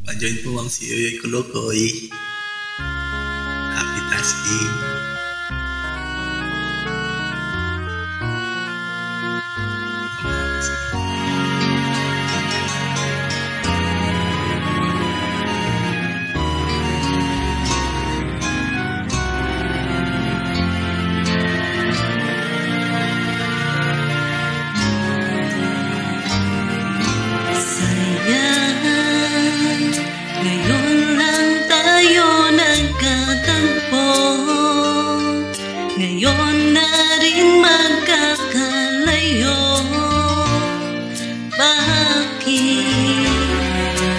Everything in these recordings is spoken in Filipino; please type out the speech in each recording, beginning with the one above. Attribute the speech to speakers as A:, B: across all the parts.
A: Pa-join po ang si Yoyoy Kolokoy. Happy tasking.
B: Ngayon na rin magkakalayo. Bakit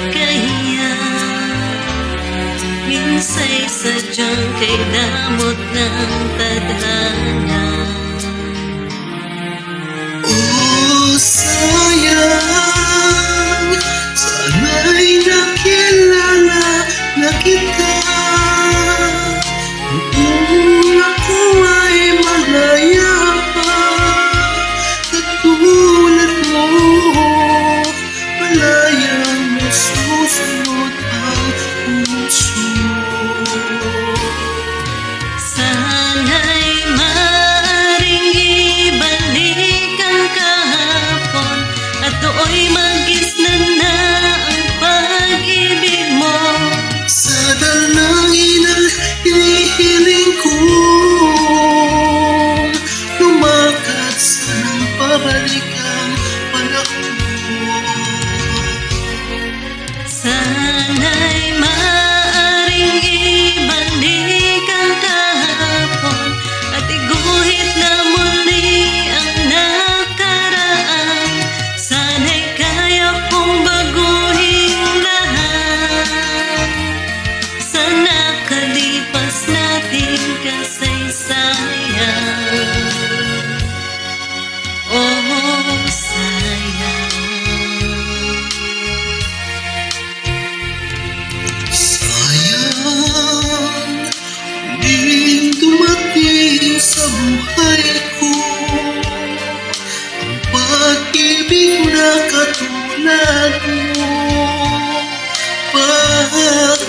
B: kaya minsa'y sadyang kay damot ng tadhana?
A: Oh, sayang, sana'y nakilala na kita.
B: Do'y magisnan na ang pag-ibig mo.
A: Sa dalangin ang hinihiling ko, lumakad sanang pabalik ang panahon.
B: Sana'y maaaring ibalik ang kahapon at iguhit na muli ang nakaraan. Sana'y kaya kong baguhin lahat sa nakalipas nating kasaysayan. Oh, sayang.
A: Sayang, hindi dumating sa buhay ko ang pag-ibig na katulad mo. Bakit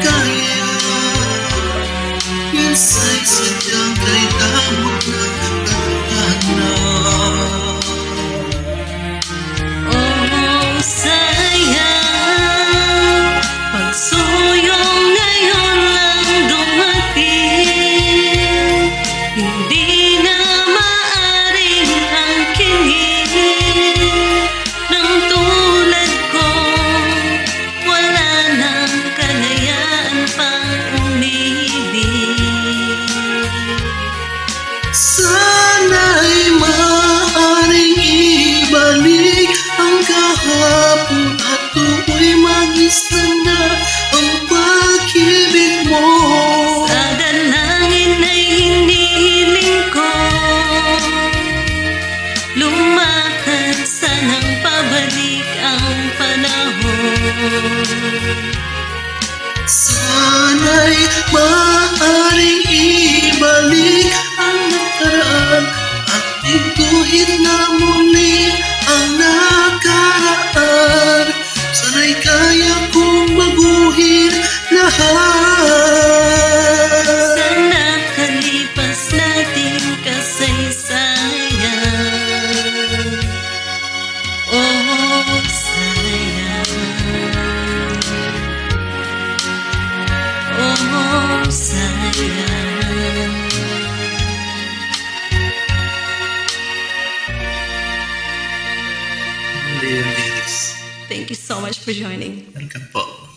A: kaya minsa'y sadyang kay damot ng tadhana?
B: Oh, sayang, pagsuyong ngayon lang dumating. Hindi na maaring angkinin ng tulad ko. Wala nang kalayaan pang umibig.
A: Sana'y maaaring ibalik ang kahapon at do'y magisnan na ang pag-ibig mo.
B: Sa dalangin ay hinihiling ko, lumakad sanang pabalik ang panahon.
A: Sana'y maaaring ibalik ang nakaraan at iguhit na muli ang nakaraan. Sana'y kaya kong baguhin lahat
B: Sa nakalipas nating kasaysayan. Oh, sayang. Oh, sayang.
A: lyrics.
B: Thank you so much for joining.
A: Welcome po.